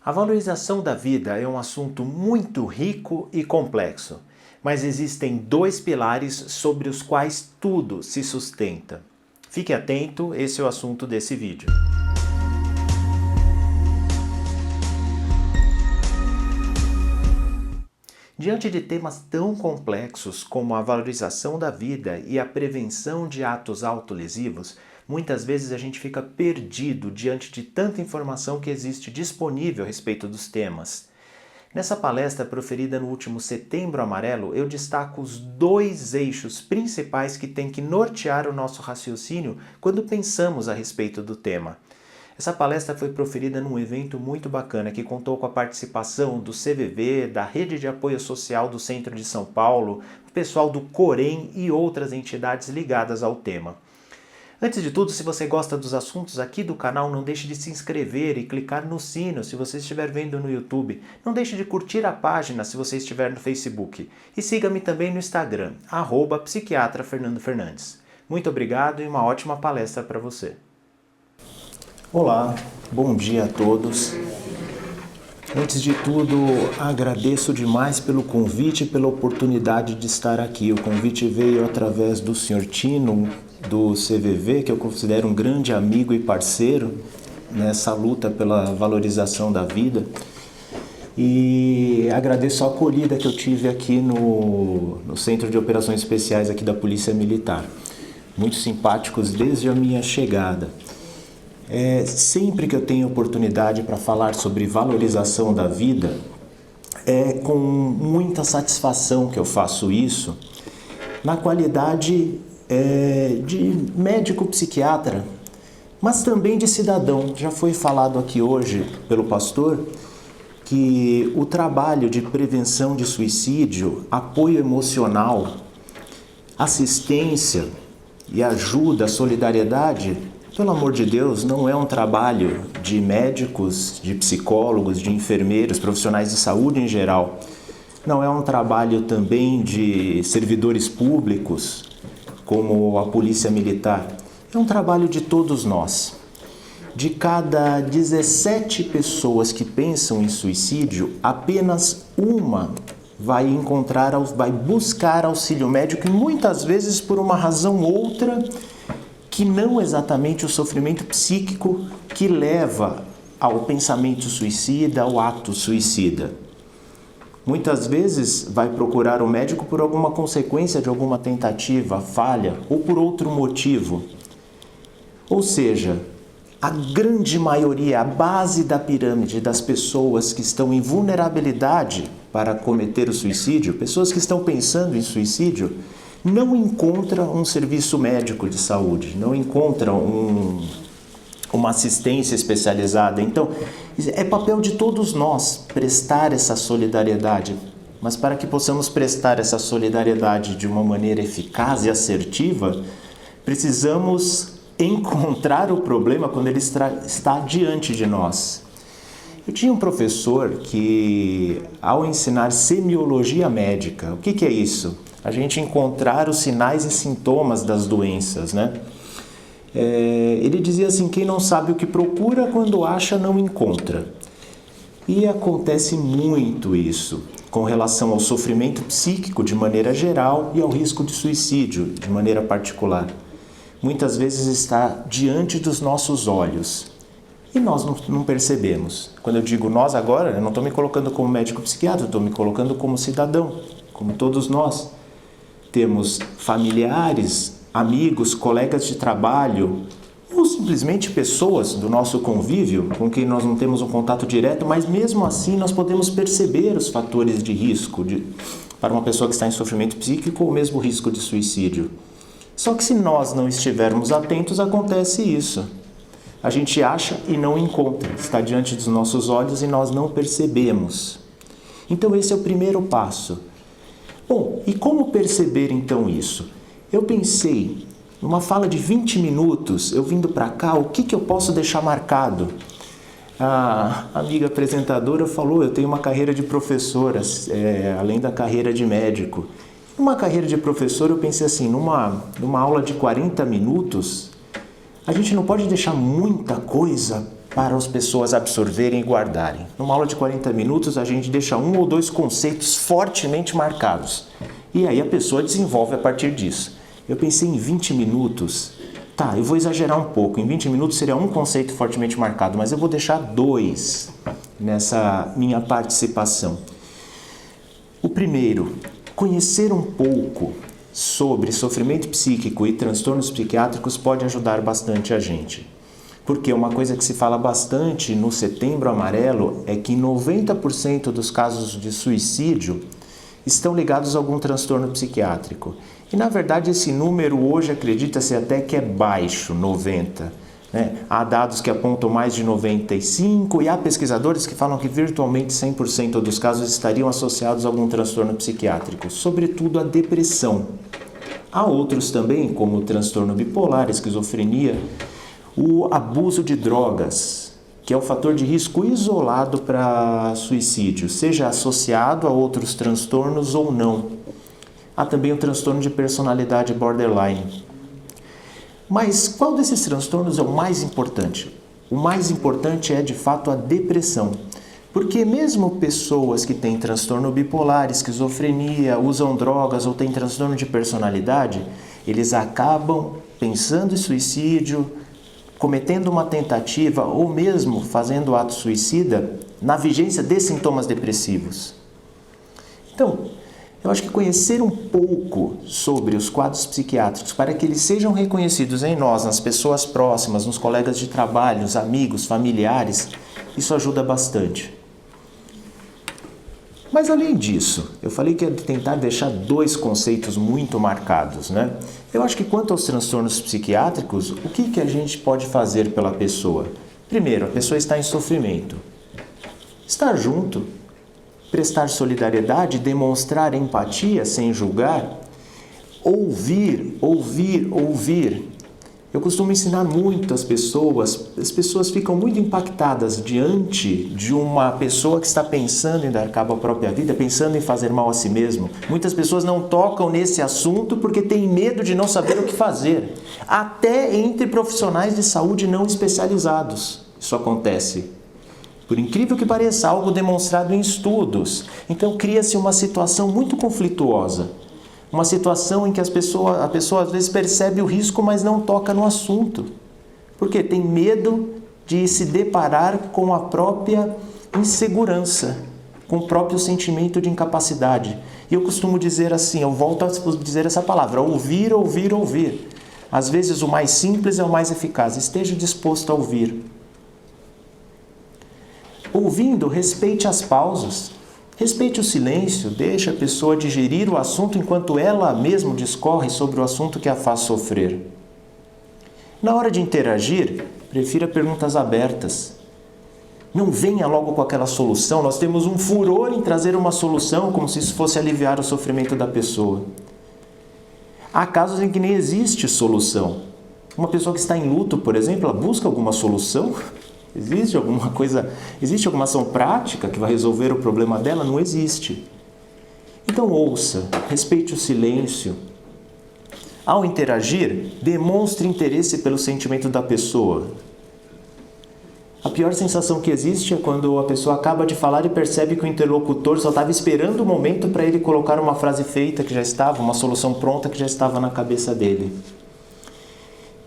A valorização da vida é um assunto muito rico e complexo, mas existem dois pilares sobre os quais tudo se sustenta. Fique atento, esse é o assunto desse vídeo. Diante de temas tão complexos como a valorização da vida e a prevenção de atos autolesivos, muitas vezes a gente fica perdido diante de tanta informação que existe disponível a respeito dos temas. Nessa palestra proferida no último Setembro Amarelo, eu destaco os dois eixos principais que têm que nortear o nosso raciocínio quando pensamos a respeito do tema. Essa palestra foi proferida num evento muito bacana que contou com a participação do CVV, da Rede de Apoio Social do Centro de São Paulo, o pessoal do Corém e outras entidades ligadas ao tema. Antes de tudo, se você gosta dos assuntos aqui do canal, não deixe de se inscrever e clicar no sino se você estiver vendo no YouTube. Não deixe de curtir a página se você estiver no Facebook. E siga-me também no Instagram, @psiquiatra_Fernando Fernandes. Muito obrigado e uma ótima palestra para você. Olá, bom dia a todos. Antes de tudo, agradeço demais pelo convite e pela oportunidade de estar aqui. O convite veio através do Sr. Tino, do CVV, que eu considero um grande amigo e parceiro nessa luta pela valorização da vida. E agradeço a acolhida que eu tive aqui no Centro de Operações Especiais aqui da Polícia Militar. Muito simpáticos desde a minha chegada. Sempre que eu tenho oportunidade para falar sobre valorização da vida, é com muita satisfação que eu faço isso, na qualidade de médico psiquiatra, mas também de cidadão. Já foi falado aqui hoje pelo pastor que o trabalho de prevenção de suicídio, apoio emocional, assistência e ajuda, solidariedade, pelo amor de Deus, não é um trabalho de médicos, de psicólogos, de enfermeiros, profissionais de saúde em geral. Não é um trabalho também de servidores públicos, como a Polícia Militar. É um trabalho de todos nós. De cada 17 pessoas que pensam em suicídio, apenas uma vai buscar auxílio médico e muitas vezes por uma razão outra que não exatamente o sofrimento psíquico que leva ao pensamento suicida, ao ato suicida. Muitas vezes vai procurar o médico por alguma consequência de alguma tentativa, falha ou por outro motivo. Ou seja, a grande maioria, a base da pirâmide das pessoas que estão em vulnerabilidade para cometer o suicídio, pessoas que estão pensando em suicídio, não encontram um serviço médico de saúde, não encontram uma assistência especializada. Então, é papel de todos nós prestar essa solidariedade, mas para que possamos prestar essa solidariedade de uma maneira eficaz e assertiva, precisamos encontrar o problema quando ele está diante de nós. Eu tinha um professor que, ao ensinar semiologia médica, o que é isso? A gente encontrar os sinais e sintomas das doenças, né? Ele dizia assim, quem não sabe o que procura, quando acha, não encontra. E acontece muito isso com relação ao sofrimento psíquico de maneira geral e ao risco de suicídio de maneira particular. Muitas vezes está diante dos nossos olhos e nós não percebemos. Quando eu digo nós agora, eu não estou me colocando como médico psiquiatra, estou me colocando como cidadão, como todos nós. Temos familiares, amigos, colegas de trabalho ou simplesmente pessoas do nosso convívio com quem nós não temos um contato direto, mas mesmo assim nós podemos perceber os fatores de risco para uma pessoa que está em sofrimento psíquico ou mesmo risco de suicídio. Só que se nós não estivermos atentos, acontece isso. A gente acha e não encontra, está diante dos nossos olhos e nós não percebemos. Então esse é o primeiro passo. Bom, e como perceber então isso? Eu pensei, numa fala de 20 minutos, eu vindo para cá, o que eu posso deixar marcado? A amiga apresentadora falou, eu tenho uma carreira de professora, além da carreira de médico. Numa carreira de professor, eu pensei assim, numa aula de 40 minutos, a gente não pode deixar muita coisa para as pessoas absorverem e guardarem. Numa aula de 40 minutos, a gente deixa 1 ou 2 conceitos fortemente marcados. E aí a pessoa desenvolve a partir disso. Eu pensei em 20 minutos. Tá, eu vou exagerar um pouco. Em 20 minutos seria um conceito fortemente marcado, mas eu vou deixar 2 nessa minha participação. O primeiro, conhecer um pouco sobre sofrimento psíquico e transtornos psiquiátricos pode ajudar bastante a gente. Porque uma coisa que se fala bastante no Setembro Amarelo é que 90% dos casos de suicídio estão ligados a algum transtorno psiquiátrico. E, na verdade, esse número hoje acredita-se até que é baixo, 90%. Né? Há dados que apontam mais de 95% e há pesquisadores que falam que virtualmente 100% dos casos estariam associados a algum transtorno psiquiátrico, sobretudo a depressão. Há outros também, como o transtorno bipolar, esquizofrenia, o abuso de drogas, que é o fator de risco isolado para suicídio, seja associado a outros transtornos ou não. Há também o transtorno de personalidade borderline. Mas qual desses transtornos é o mais importante? O mais importante é, de fato, a depressão. Porque mesmo pessoas que têm transtorno bipolar, esquizofrenia, usam drogas ou têm transtorno de personalidade, eles acabam pensando em suicídio, cometendo uma tentativa ou mesmo fazendo ato suicida na vigência de sintomas depressivos. Então, eu acho que conhecer um pouco sobre os quadros psiquiátricos para que eles sejam reconhecidos em nós, nas pessoas próximas, nos colegas de trabalho, nos amigos, familiares, isso ajuda bastante. Mas além disso, eu falei que ia tentar deixar 2 conceitos muito marcados, né? Eu acho que quanto aos transtornos psiquiátricos, o que a gente pode fazer pela pessoa? Primeiro, a pessoa está em sofrimento. Estar junto, prestar solidariedade, demonstrar empatia sem julgar, ouvir. Eu costumo ensinar muito as pessoas ficam muito impactadas diante de uma pessoa que está pensando em dar cabo à própria vida, pensando em fazer mal a si mesmo. Muitas pessoas não tocam nesse assunto porque têm medo de não saber o que fazer. Até entre profissionais de saúde não especializados isso acontece. Por incrível que pareça, algo demonstrado em estudos. Então cria-se uma situação muito conflituosa. Uma situação em que a pessoa às vezes percebe o risco, mas não toca no assunto. Porque tem medo de se deparar com a própria insegurança, com o próprio sentimento de incapacidade. E eu costumo dizer assim, eu volto a dizer essa palavra, ouvir. Às vezes o mais simples é o mais eficaz, esteja disposto a ouvir. Ouvindo, respeite as pausas. Respeite o silêncio, deixe a pessoa digerir o assunto enquanto ela mesma discorre sobre o assunto que a faz sofrer. Na hora de interagir, prefira perguntas abertas. Não venha logo com aquela solução, nós temos um furor em trazer uma solução como se isso fosse aliviar o sofrimento da pessoa. Há casos em que nem existe solução. Uma pessoa que está em luto, por exemplo, ela busca alguma solução? Existe alguma ação prática que vai resolver o problema dela? Não existe. Então ouça, respeite o silêncio. Ao interagir, demonstre interesse pelo sentimento da pessoa. A pior sensação que existe é quando a pessoa acaba de falar e percebe que o interlocutor só estava esperando o momento para ele colocar uma frase feita que já estava, uma solução pronta que já estava na cabeça dele.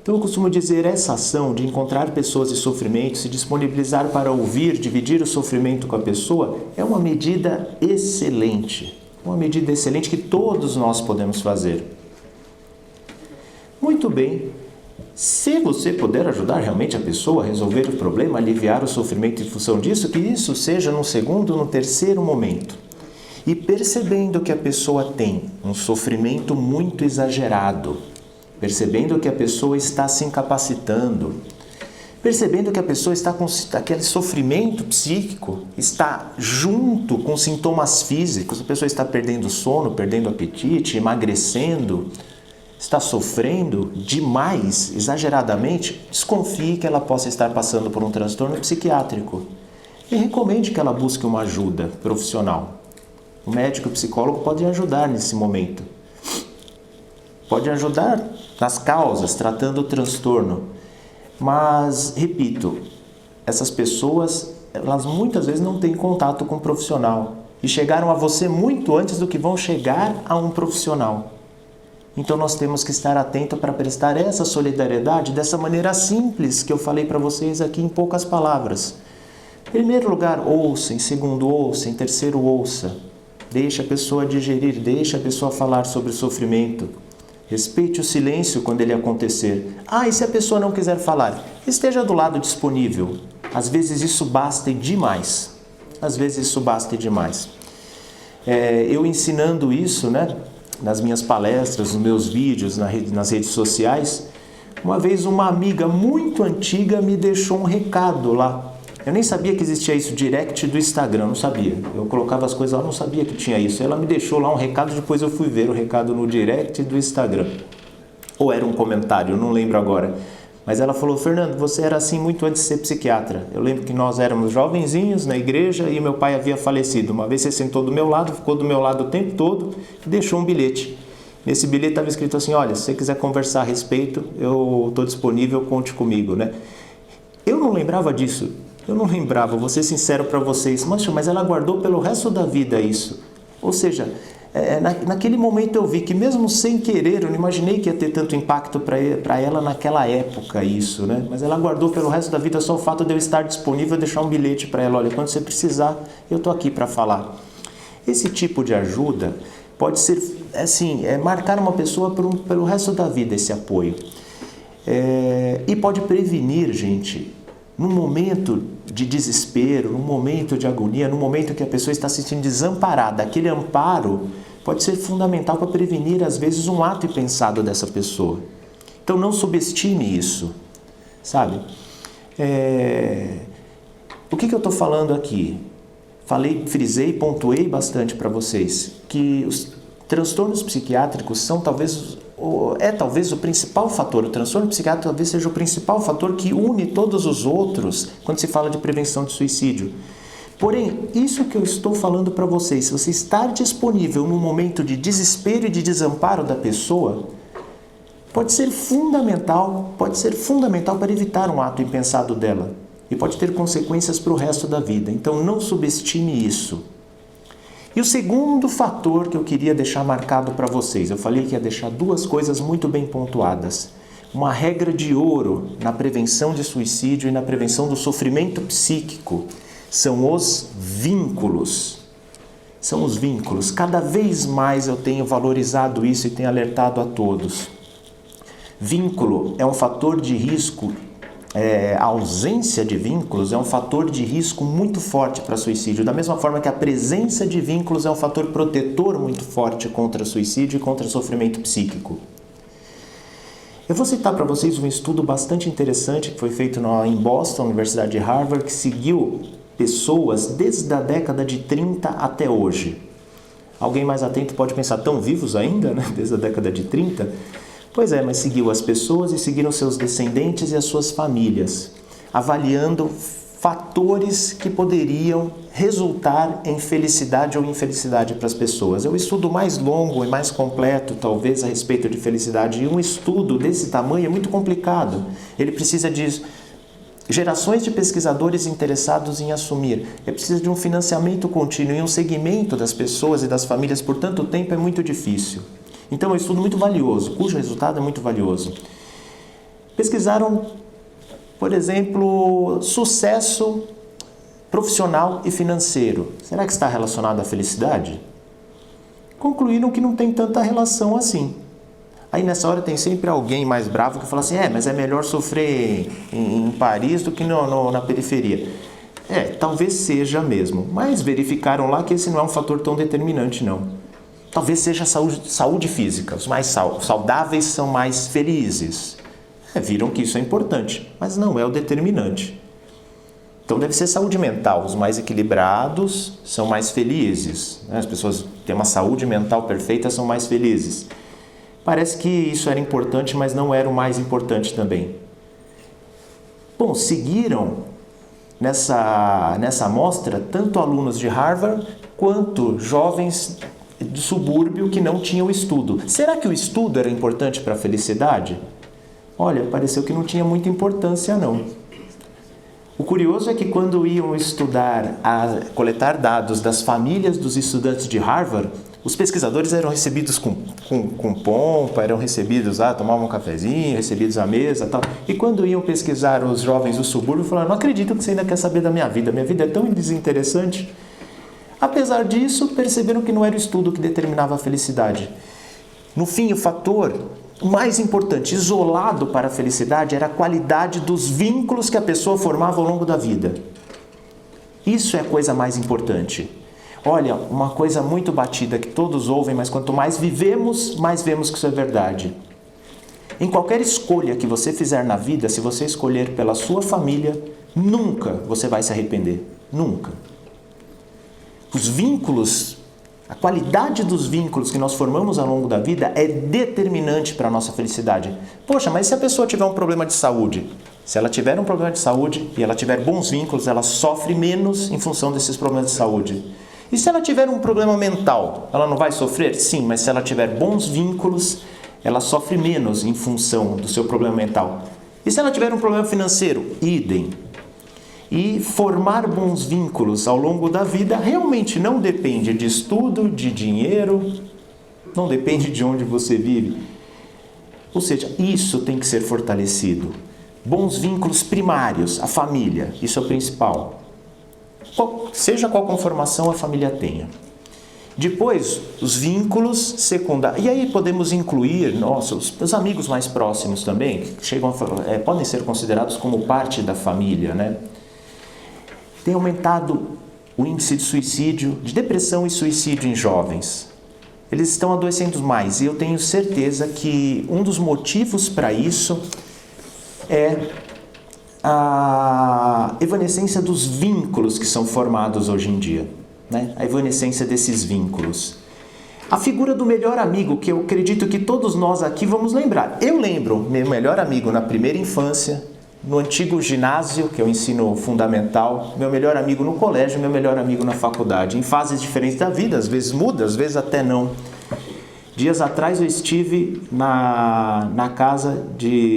Então eu costumo dizer, essa ação de encontrar pessoas em sofrimento, se disponibilizar para ouvir, dividir o sofrimento com a pessoa, é uma medida excelente. Uma medida excelente que todos nós podemos fazer. Muito bem. Se você puder ajudar realmente a pessoa a resolver o problema, aliviar o sofrimento em função disso, que isso seja no segundo, no terceiro momento. E percebendo que a pessoa tem um sofrimento muito exagerado, percebendo que a pessoa está se incapacitando, percebendo que a pessoa está com aquele sofrimento psíquico, está junto com sintomas físicos, a pessoa está perdendo sono, perdendo apetite, emagrecendo, está sofrendo demais, exageradamente, desconfie que ela possa estar passando por um transtorno psiquiátrico e recomende que ela busque uma ajuda profissional. O médico e o psicólogo podem ajudar nesse momento. Pode ajudar nas causas, tratando o transtorno. Mas, repito, essas pessoas, elas muitas vezes não têm contato com um profissional e chegaram a você muito antes do que vão chegar a um profissional. Então nós temos que estar atentos para prestar essa solidariedade dessa maneira simples que eu falei para vocês aqui em poucas palavras. Em primeiro lugar, ouça. Em segundo, ouça. Em terceiro, ouça. Deixe a pessoa digerir, deixe a pessoa falar sobre o sofrimento. Respeite o silêncio quando ele acontecer. E se a pessoa não quiser falar? Esteja do lado disponível. Às vezes isso basta e demais. Às vezes isso basta e demais. Eu ensinando isso, nas minhas palestras, nos meus vídeos, nas redes sociais, uma vez uma amiga muito antiga me deixou um recado lá. Eu nem sabia que existia isso, direct do Instagram, não sabia. Eu colocava as coisas lá, não sabia que tinha isso. Ela me deixou lá um recado, depois eu fui ver o recado no direct do Instagram. Ou era um comentário, não lembro agora. Mas ela falou: Fernando, você era assim muito antes de ser psiquiatra. Eu lembro que nós éramos jovenzinhos na igreja e meu pai havia falecido. Uma vez você sentou do meu lado, ficou do meu lado o tempo todo e deixou um bilhete. Nesse bilhete estava escrito assim: olha, se você quiser conversar a respeito, eu estou disponível, conte comigo, Eu não lembrava disso. Eu não lembrava, vou ser sincero para vocês. Mas ela guardou pelo resto da vida isso. Ou seja, naquele momento eu vi que mesmo sem querer, eu não imaginei que ia ter tanto impacto para ela naquela época isso, Mas ela guardou pelo resto da vida só o fato de eu estar disponível, deixar um bilhete para ela: olha, quando você precisar, eu estou aqui para falar. Esse tipo de ajuda pode ser, marcar uma pessoa pelo resto da vida, esse apoio. E pode prevenir, gente, num momento de desespero, num momento de agonia, num momento que a pessoa está se sentindo desamparada. Aquele amparo pode ser fundamental para prevenir, às vezes, um ato impensado dessa pessoa. Então não subestime isso, sabe? O que eu estou falando aqui? Frisei, pontuei bastante para vocês que os transtornos psiquiátricos são talvez o principal fator. O transtorno psiquiátrico talvez seja o principal fator que une todos os outros quando se fala de prevenção de suicídio. Porém, isso que eu estou falando para vocês, se você estar disponível num momento de desespero e de desamparo da pessoa, pode ser fundamental para evitar um ato impensado dela e pode ter consequências para o resto da vida. Então não subestime isso. E o segundo fator que eu queria deixar marcado para vocês, eu falei que ia deixar duas coisas muito bem pontuadas. Uma regra de ouro na prevenção de suicídio e na prevenção do sofrimento psíquico são os vínculos. São os vínculos. Cada vez mais eu tenho valorizado isso e tenho alertado a todos. Vínculo é um fator de risco. A ausência de vínculos é um fator de risco muito forte para suicídio, da mesma forma que a presença de vínculos é um fator protetor muito forte contra suicídio e contra sofrimento psíquico. Eu vou citar para vocês um estudo bastante interessante que foi feito em Boston, Universidade de Harvard, que seguiu pessoas desde a década de 30 até hoje. Alguém mais atento pode pensar: tão vivos ainda, desde a década de 30? Pois é, mas seguiu as pessoas e seguiram seus descendentes e as suas famílias, avaliando fatores que poderiam resultar em felicidade ou infelicidade para as pessoas. É o estudo mais longo e mais completo, talvez, a respeito de felicidade. E um estudo desse tamanho é muito complicado. Ele precisa de gerações de pesquisadores interessados em assumir. Ele precisa de um financiamento contínuo e um segmento das pessoas e das famílias por tanto tempo é muito difícil. Então é um estudo muito valioso, cujo resultado é muito valioso. Pesquisaram, por exemplo, sucesso profissional e financeiro. Será que está relacionado à felicidade? Concluíram que não tem tanta relação assim. Aí nessa hora tem sempre alguém mais bravo que fala assim: mas é melhor sofrer em Paris do que na periferia. Talvez seja mesmo, mas verificaram lá que esse não é um fator tão determinante não. Talvez seja saúde física. Os mais saudáveis são mais felizes. Viram que isso é importante, mas não é o determinante. Então deve ser saúde mental. Os mais equilibrados são mais felizes. As pessoas que têm uma saúde mental perfeita são mais felizes. Parece que isso era importante, mas não era o mais importante também. Bom, seguiram nessa amostra tanto alunos de Harvard quanto jovens do subúrbio que não tinham estudo. Será que o estudo era importante para a felicidade? Olha, pareceu que não tinha muita importância não. O curioso é que quando iam coletar dados das famílias dos estudantes de Harvard, os pesquisadores eram recebidos com pompa, eram recebidos, tomavam um cafezinho, recebidos à mesa e tal. E quando iam pesquisar os jovens do subúrbio, falaram, não acredito que você ainda quer saber da minha vida é tão desinteressante. Apesar disso, perceberam que não era o estudo que determinava a felicidade. No fim, o fator mais importante, isolado para a felicidade, era a qualidade dos vínculos que a pessoa formava ao longo da vida. Isso é a coisa mais importante. Olha, uma coisa muito batida que todos ouvem, mas quanto mais vivemos, mais vemos que isso é verdade. Em qualquer escolha que você fizer na vida, se você escolher pela sua família, nunca você vai se arrepender. Nunca. Os vínculos, a qualidade dos vínculos que nós formamos ao longo da vida é determinante para a nossa felicidade. Poxa, mas se a pessoa tiver um problema de saúde? Se ela tiver um problema de saúde e ela tiver bons vínculos, ela sofre menos em função desses problemas de saúde. E se ela tiver um problema mental, ela não vai sofrer? Sim, mas se ela tiver bons vínculos, ela sofre menos em função do seu problema mental. E se ela tiver um problema financeiro? Idem. E formar bons vínculos ao longo da vida realmente não depende de estudo, de dinheiro, não depende de onde você vive. Ou seja, isso tem que ser fortalecido. Bons vínculos primários, a família, isso é o principal. Seja qual conformação a família tenha. Depois, os vínculos secundários. E aí podemos incluir os amigos mais próximos também, que podem ser considerados como parte da família, né? Tem aumentado o índice de suicídio, de depressão e suicídio em jovens. Eles estão adoecendo mais e eu tenho certeza que um dos motivos para isso é a evanescência dos vínculos que são formados hoje em dia, né? A evanescência desses vínculos. A figura do melhor amigo, que eu acredito que todos nós aqui vamos lembrar. Eu lembro meu melhor amigo na primeira infância, no antigo ginásio, que é o ensino fundamental, meu melhor amigo no colégio, meu melhor amigo na faculdade, em fases diferentes da vida, às vezes muda, às vezes até não. Dias atrás eu estive na casa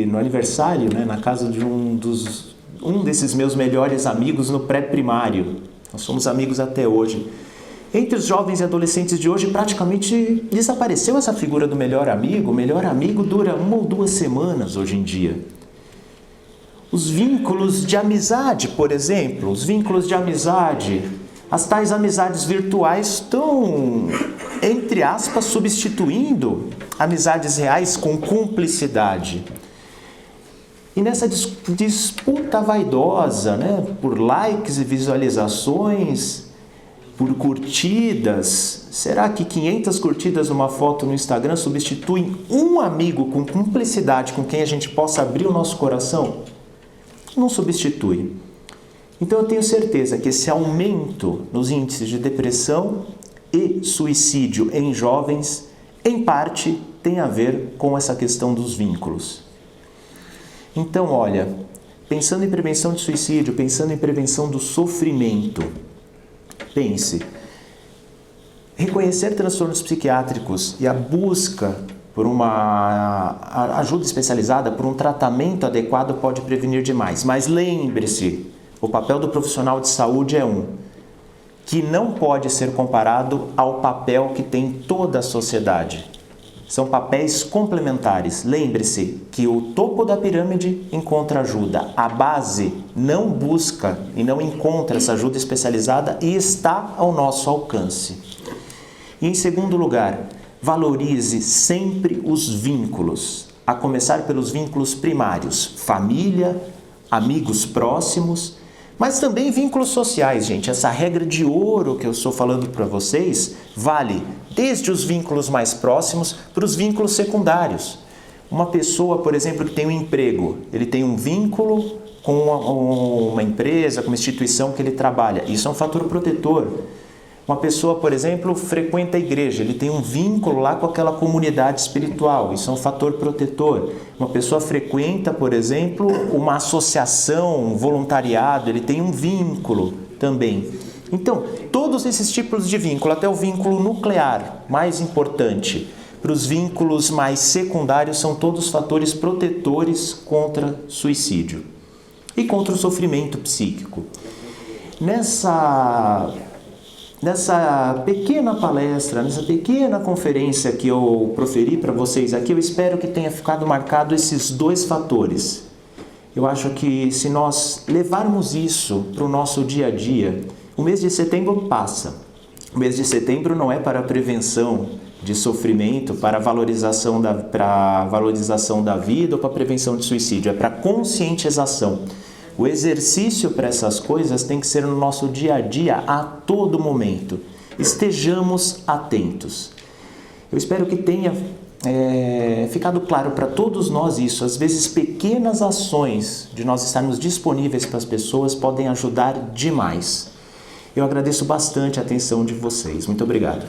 no aniversário, né, na casa de um desses meus melhores amigos no pré-primário. Nós somos amigos até hoje. Entre os jovens e adolescentes de hoje, praticamente desapareceu essa figura do melhor amigo. O melhor amigo dura 1 ou 2 semanas hoje em dia. Os vínculos de amizade, por exemplo, as tais amizades virtuais estão, entre aspas, substituindo amizades reais com cumplicidade. E nessa disputa vaidosa, né, por likes e visualizações, por curtidas, será que 500 curtidas numa foto no Instagram substituem um amigo com cumplicidade com quem a gente possa abrir o nosso coração? Não substitui. Então eu tenho certeza que esse aumento nos índices de depressão e suicídio em jovens, em parte, tem a ver com essa questão dos vínculos. Então, olha, pensando em prevenção de suicídio, pensando em prevenção do sofrimento, pense, reconhecer transtornos psiquiátricos e a busca por uma ajuda especializada, por um tratamento adequado pode prevenir demais. Mas lembre-se, o papel do profissional de saúde é que não pode ser comparado ao papel que tem toda a sociedade. São papéis complementares. Lembre-se que o topo da pirâmide encontra ajuda. A base não busca e não encontra essa ajuda especializada e está ao nosso alcance. E em segundo lugar, valorize sempre os vínculos, a começar pelos vínculos primários, família, amigos próximos, mas também vínculos sociais, gente. Essa regra de ouro que eu estou falando para vocês vale desde os vínculos mais próximos para os vínculos secundários. Uma pessoa, por exemplo, que tem um emprego, ele tem um vínculo com uma empresa, com uma instituição que ele trabalha. Isso é um fator protetor. Uma pessoa, por exemplo, frequenta a igreja, ele tem um vínculo lá com aquela comunidade espiritual, isso é um fator protetor. Uma pessoa frequenta, por exemplo, uma associação, um voluntariado, ele tem um vínculo também. Então, todos esses tipos de vínculo, até o vínculo nuclear, mais importante, para os vínculos mais secundários, são todos fatores protetores contra suicídio. e contra o sofrimento psíquico. Nessa pequena palestra, nessa pequena conferência que eu proferi para vocês aqui, eu espero que tenha ficado marcado esses dois fatores. Eu acho que se nós levarmos isso para o nosso dia a dia, o mês de setembro passa. O mês de setembro não é para a prevenção de sofrimento, para a valorização da vida ou para a prevenção de suicídio, é para a conscientização. O exercício para essas coisas tem que ser no nosso dia a dia, a todo momento. Estejamos atentos. Eu espero que tenha ficado claro para todos nós isso. Às vezes, pequenas ações de nós estarmos disponíveis para as pessoas podem ajudar demais. Eu agradeço bastante a atenção de vocês. Muito obrigado.